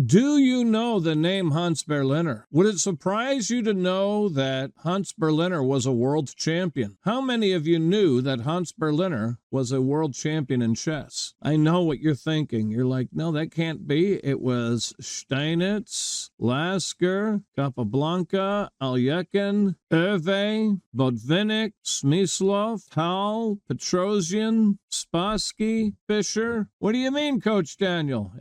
Do you know the name Hans Berliner? Would it surprise you to know that Hans Berliner was a world champion? How many of you knew that Hans Berliner was a world champion in chess? I know what you're thinking. You're like, no, that can't be. It was Steinitz, Lasker, Capablanca, Alyekin, Hervé, Botvinnik, Smyslov, Hal, Petrosian, Spassky, Fischer. What do you mean, Coach Daniel?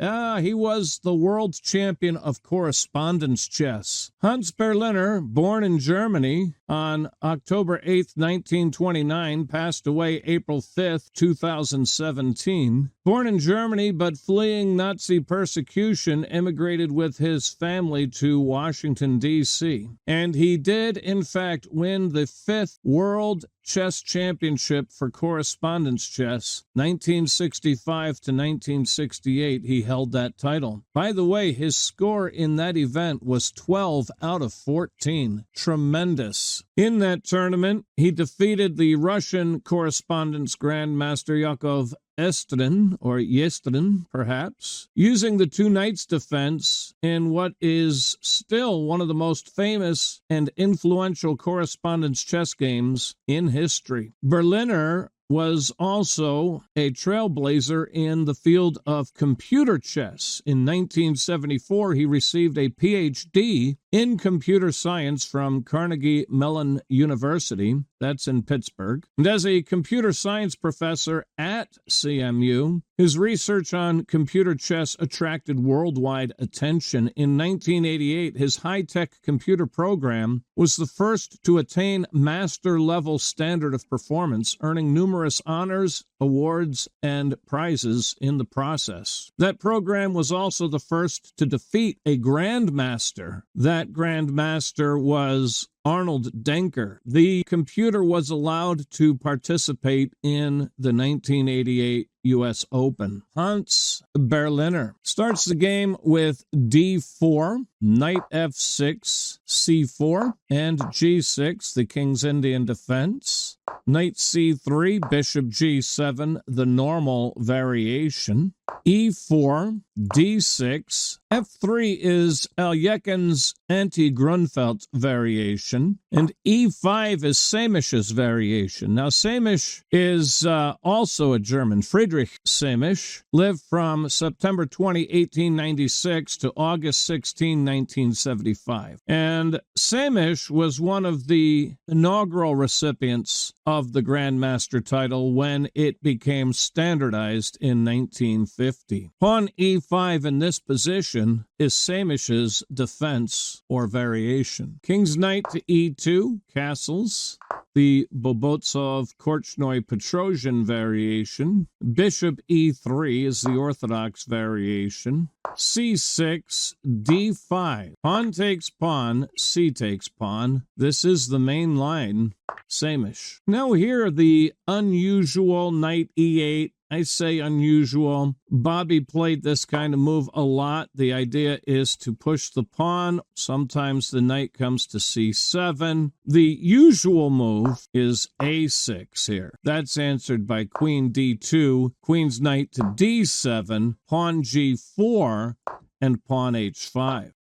He was the world champion of correspondence chess. Hans Berliner, born in Germany on October 8, 1929, passed away April 5, 2017. Born in Germany but fleeing Nazi persecution, immigrated with his family to Washington, D.C. And he did, in fact, win the 5th World Chess Championship for correspondence chess. 1965 to 1968, he held that title. By the way, his score in that event was 12 out of 14. Tremendous. In that tournament, he defeated the Russian correspondence grandmaster Yakov Yestrin, perhaps, using the two knights defense in what is still one of the most famous and influential correspondence chess games in history. Berliner was also a trailblazer in the field of computer chess. In 1974, he received a PhD in computer science from Carnegie Mellon University, that's in Pittsburgh. And as a computer science professor at CMU, his research on computer chess attracted worldwide attention. In 1988, his high-tech computer program was the first to attain master-level standard of performance, earning numerous honors, awards, and prizes in the process. That program was also the first to defeat a grandmaster. That grandmaster was Arnold Denker. The computer was allowed to participate in the 1988 U.S. Open. Hans Berliner starts the game with d4, knight f6, c4, and g6, the King's Indian defense. Knight c3, bishop g7, the normal variation. e4, d6, f3 is Alyekin's anti-Grunfeld variation, and e5 is Sämisch's variation. Now, Sämisch is also a German. Friedrich Sämisch lived from September 20, 1896 to August 16, 1975. And Sämisch was one of the inaugural recipients of the Grandmaster title when it became standardized in 1950. Pawn e5 in this position is Sämisch's defense or variation. King's knight to e2, castles, the Bobotsov-Korchnoi-Petrosian variation. Bishop e3 is the orthodox variation. c6, d5. Pawn takes pawn, c takes pawn. This is the main line, Sämisch. Now here the unusual knight e8. I say unusual. Bobby played this kind of move a lot. The idea is to push the pawn. Sometimes the knight comes to c7. The usual move is a6 here. That's answered by queen d2, queen's knight to d7, pawn g4, and pawn h5.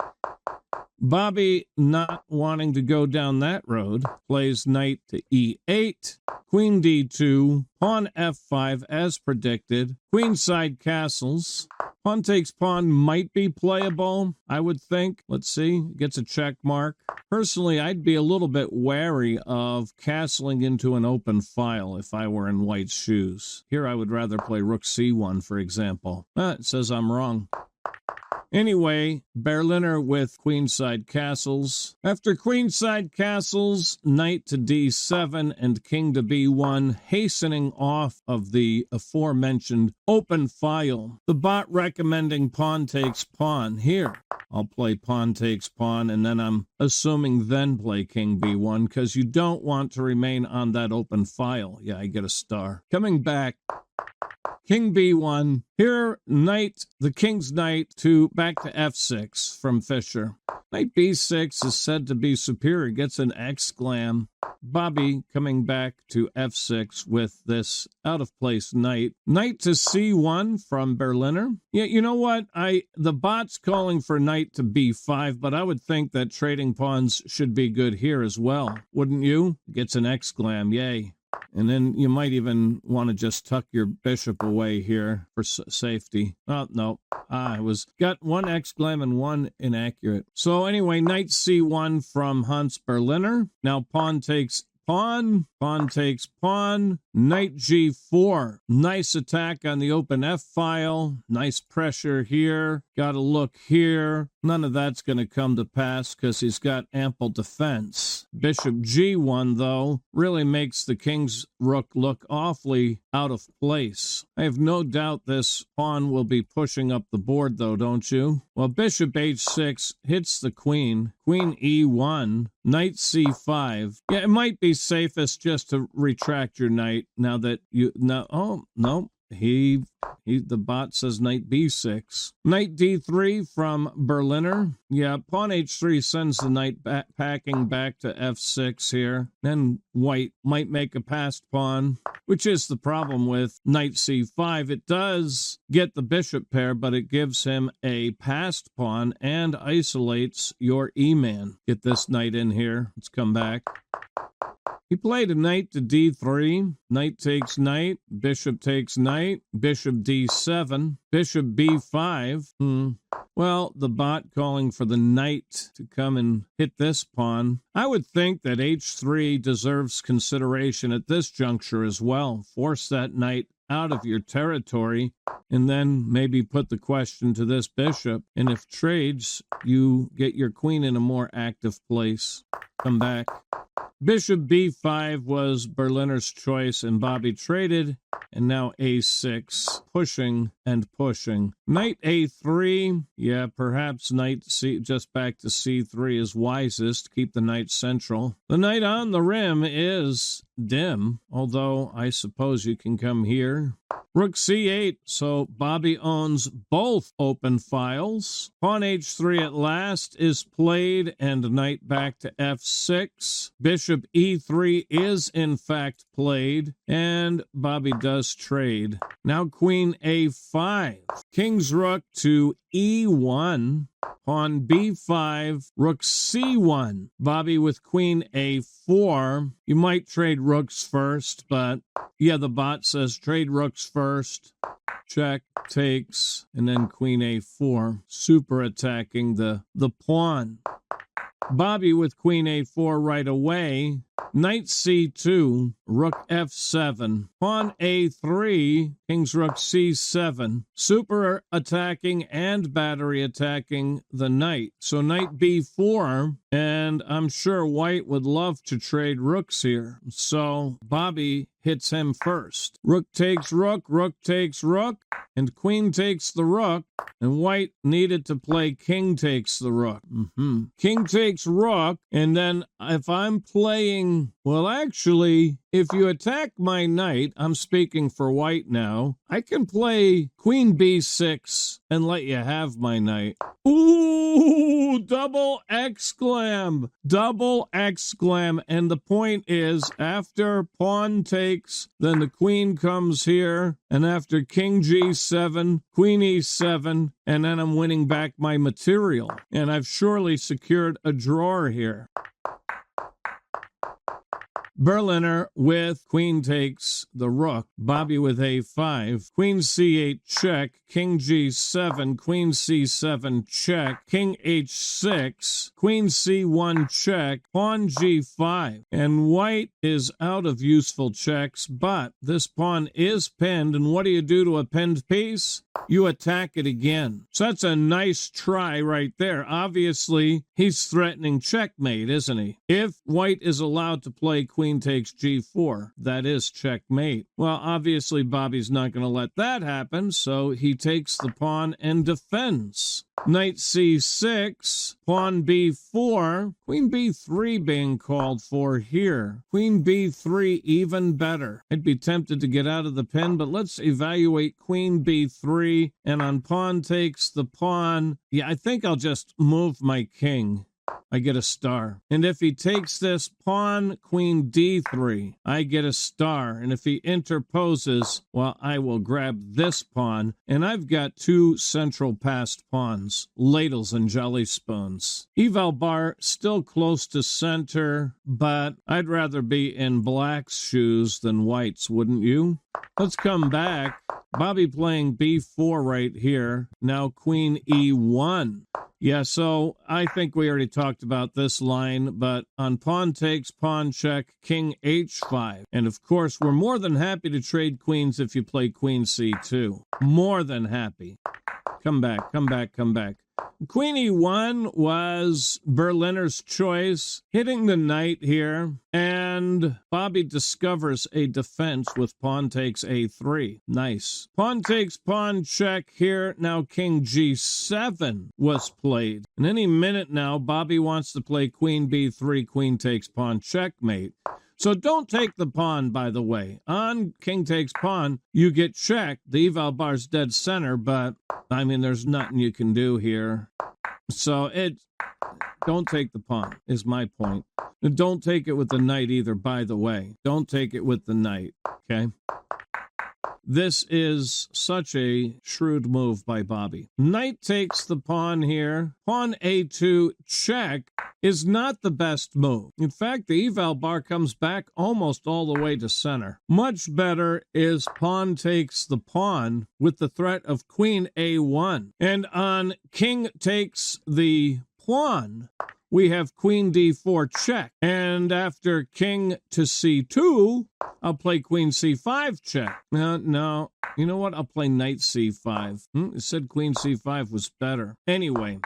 Bobby, not wanting to go down that road, plays knight to e8, queen d2, pawn f5 as predicted, queenside castles. Pawn takes pawn might be playable, I would think. Let's see, gets a check mark. Personally, I'd be a little bit wary of castling into an open file if I were in white's shoes. Here I would rather play rook c1, for example. It says I'm wrong. Anyway, Berliner with queenside castles. After queenside castles, knight to d7 and king to b1, hastening off of the aforementioned open file. The bot recommending pawn takes pawn. Here, I'll play pawn takes pawn, and then I'm assuming then play king b1, because you don't want to remain on that open file. Yeah, I get a star. Coming back, King B1. Here, knight, the king's knight, back to F6 from Fischer. Knight B6 is said to be superior, gets an exclam. Bobby coming back to F6 with this out-of-place knight. Knight to C1 from Berliner. Yeah, you know what? The bot's calling for knight to B5, but I would think that trading pawns should be good here as well. Wouldn't you? Gets an exclam, yay. And then you might even want to just tuck your bishop away here for safety. Oh, no. I got one exclam and one inaccurate. So anyway, knight C1 from Hans Berliner. Now pawn takes pawn, pawn takes pawn, knight G4. Nice attack on the open F file. Nice pressure here. Got to look here. None of that's going to come to pass because he's got ample defense. Bishop G1, though, really makes the king's rook look awfully out of place. I have no doubt this pawn will be pushing up the board, though, don't you? Well, bishop H6 hits the queen. Queen E1, knight C5. Yeah, it might be safest just to retract your knight now that you... Oh, no. The bot says knight B6. Knight D3 from Berliner. Yeah, pawn H3 sends the knight packing back to F6 here. Then white might make a passed pawn, which is the problem with knight C5. It does get the bishop pair, but it gives him a passed pawn and isolates your E-man. Get this knight in here. Let's come back. He played a knight to D3, knight takes knight, bishop takes knight, bishop D7, bishop B5. Well, the bot calling for the knight to come and hit this pawn. I would think that H3 deserves consideration at this juncture as well. Force that knight out of your territory, and then maybe put the question to this bishop. And if trades, you get your queen in a more active place. Come back. Bishop B5 was Berliner's choice, and Bobby traded, and now A6, pushing and pushing. Knight A3, yeah, perhaps knight C, just back to C3 is wisest. Keep the knight central. The knight on the rim is dim, although I suppose you can come here. Rook C8, so Bobby owns both open files. Pawn H3 at last is played, and knight back to F6. Bishop E3 is in fact played, and Bobby does trade. Now Queen A5. King's rook to E1. Pawn B5, rook C1. Bobby with queen A4. You might trade rooks first, but yeah, the bot says trade rooks first. Check, takes, and then queen A4. Super attacking the pawn. Bobby with queen A4 right away. Knight C2, rook F7, pawn A3, king's rook C7, super attacking and battery attacking the knight. So knight B4, and I'm sure white would love to trade rooks here. So Bobby hits him first. Rook takes rook, rook takes rook, and queen takes the rook, and white needed to play king takes the rook. King takes rook, and then if I'm playing, well, actually, if you attack my knight, I'm speaking for white now, I can play queen B6 and let you have my knight. Ooh, double exclam, double exclam. And the point is, after pawn takes, then the queen comes here, and after king G7, queen E7, and then I'm winning back my material. And I've surely secured a drawer here. Berliner with queen takes the rook. Bobby with A5. Queen C8 check. King G7. Queen C7 check. King H6. Queen C1 check. Pawn G5. And white is out of useful checks, but this pawn is pinned. And what do you do to a pinned piece? You attack it again. So that's a nice try right there. Obviously, he's threatening checkmate, isn't he? If white is allowed to play queen queen takes g4. That is checkmate. Well, obviously, Bobby's not going to let that happen, so he takes the pawn and defends. Knight c6, pawn b4, queen b3 being called for here. Queen b3 even better. I'd be tempted to get out of the pin, but let's evaluate queen b3, and on pawn takes the pawn. Yeah, I think I'll just move my king. I get a star. And if he takes this pawn, queen d3, I get a star. And if he interposes, well, I will grab this pawn. And I've got two central passed pawns, ladles and jelly spoons. Eval bar still close to center, but I'd rather be in black's shoes than white's, wouldn't you? Let's come back. Bobby playing b4 right here. Now queen e1. Yeah, so I think we already talked about this line, but on pawn takes, pawn check, king h5. And of course, we're more than happy to trade queens if you play queen c2. More than happy. Come back, come back, come back. Queen e1 was Berliner's choice, hitting the knight here, and Bobby discovers a defense with pawn takes a3. Nice. Pawn takes pawn check here. Now king g7 was played. And any minute now, Bobby wants to play queen b3, queen takes pawn checkmate. So don't take the pawn, by the way. On king takes pawn, you get checked. The eval bar's dead center, but, I mean, there's nothing you can do here. So don't take the pawn, is my point. And don't take it with the knight either, by the way. Don't take it with the knight, okay? This is such a shrewd move by Bobby. Knight takes the pawn here. Pawn a2 check is not the best move. In fact, the eval bar comes back almost all the way to center. Much better is pawn takes the pawn with the threat of queen a1. And on king takes the pawn, we have queen d4 check. And after king to c2, I'll play queen c5 check. No. You know what? I'll play knight c5. It said queen c5 was better. Anyway,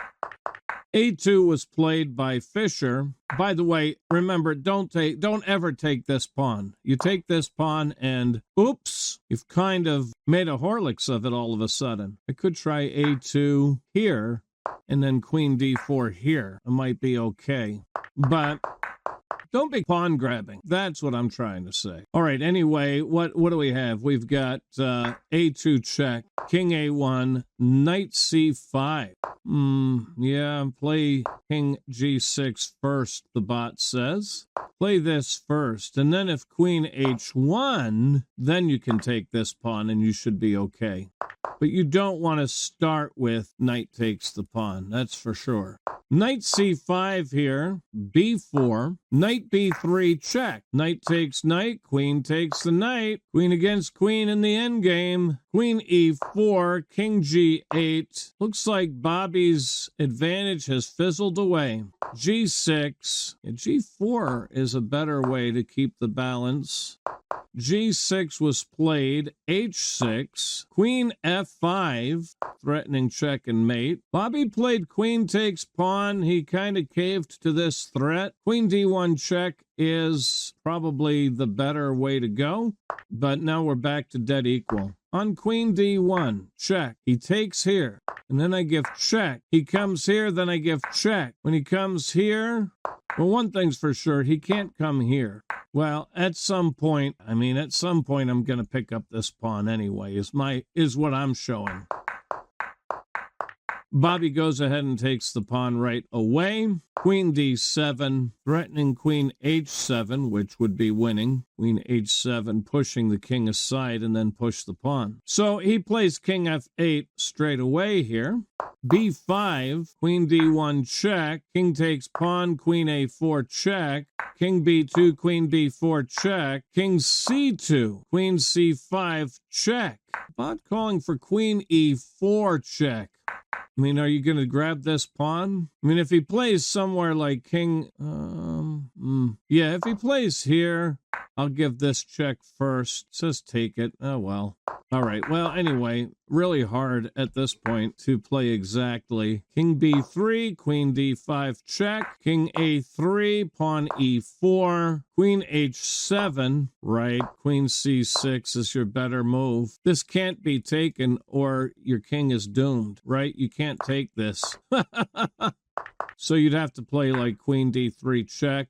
a2 was played by Fischer. By the way, remember, don't ever take this pawn. You take this pawn and, oops, you've kind of made a Horlicks of it all of a sudden. I could try a2 here, and then queen d4 here. It might be okay. But don't be pawn grabbing. That's what I'm trying to say. All right, anyway, what do we have? We've got a2 check, king a1, knight c5. Yeah, play king g6 first, the bot says. Play this first, and then if queen h1, then you can take this pawn and you should be okay. But you don't want to start with knight takes the pawn, that's for sure. Knight c5 here, b4, knight b3 check. Knight takes knight, queen takes the knight, queen against queen in the endgame. Queen e4, king g8. Looks like Bobby's advantage has fizzled away. g6. Yeah, g4 is a better way to keep the balance. g6 was played, h6, queen f5, threatening check and mate. Bobby played queen takes pawn. He kind of caved to this threat. Queen d1 check is probably the better way to go, but now we're back to dead equal. On queen d1, check. He takes here, and then I give check. He comes here, then I give check. When he comes here, well, one thing's for sure, he can't come here. Well, at some point I'm going to pick up this pawn anyway, is what I'm showing. Bobby goes ahead and takes the pawn right away. Queen d7, threatening queen h7, which would be winning. Queen h7, pushing the king aside and then push the pawn. So he plays king f8 straight away here. b5, queen d1 check, king takes pawn, queen a4 check, king b2, queen b4 check, king c2, queen c5 check. Bot calling for queen e4 check. I mean, are you going to grab this pawn? I mean, if he plays somewhere like king, Yeah, if he plays here, I'll give this check first. It says take it. Oh, well. All right. Well, anyway, really hard at this point to play exactly. King B3, Queen D5 check, King A3, Pawn E4, Queen H7, right? Queen C6 is your better move. This can't be taken or your king is doomed, right? You can't take this. So you'd have to play like Queen D3 check.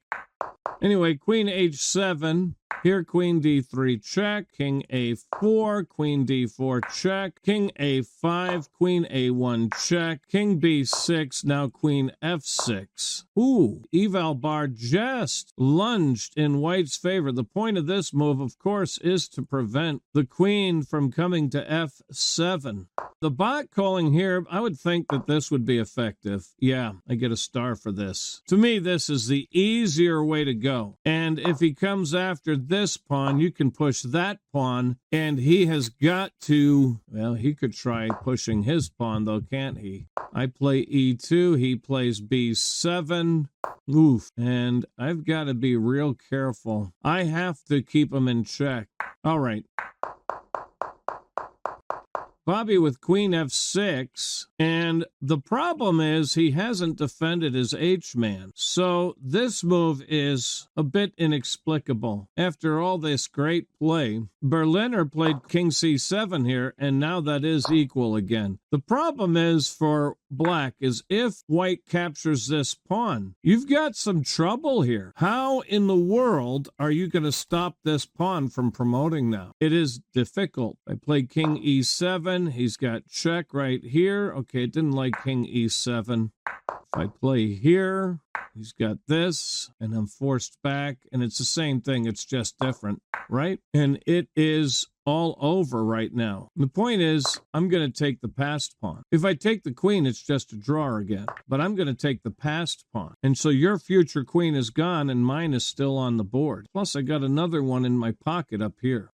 Anyway, Queen H7, here Queen D3 check, King A4, Queen D4 check, King A5, Queen A1 check, King B6, now Queen F6. Ooh, eval bar just lunged in White's favor. The point of this move, of course, is to prevent the queen from coming to F7. The bot calling here, I would think that this would be effective. Yeah, I get a star for this. To me, this is the easier way to go. And if he comes after this pawn, you can push that pawn, and he has got to, well, he could try pushing his pawn, though, can't he? I play E2, he plays B7. Oof. And I've got to be real careful. I have to keep him in check. All right. Bobby with Queen F6, and the problem is he hasn't defended his H-man. So this move is a bit inexplicable. After all this great play, Berliner played King C7 here, and now that is equal again. The problem is for Black is if White captures this pawn, you've got some trouble here. How in the world are you going to stop this pawn from promoting now? It is difficult. I played King E7. He's got check right here. Okay, it didn't like King E7. If I play here, he's got this, and I'm forced back, and it's the same thing. It's just different, right? And it is all over right now. The point is, I'm going to take the passed pawn. If I take the queen, it's just a draw again. But I'm going to take the passed pawn. And so your future queen is gone, and mine is still on the board. Plus, I got another one in my pocket up here.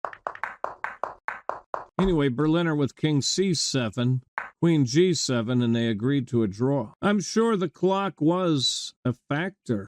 Anyway, Berliner with King C7, Queen G7, and they agreed to a draw. I'm sure the clock was a factor.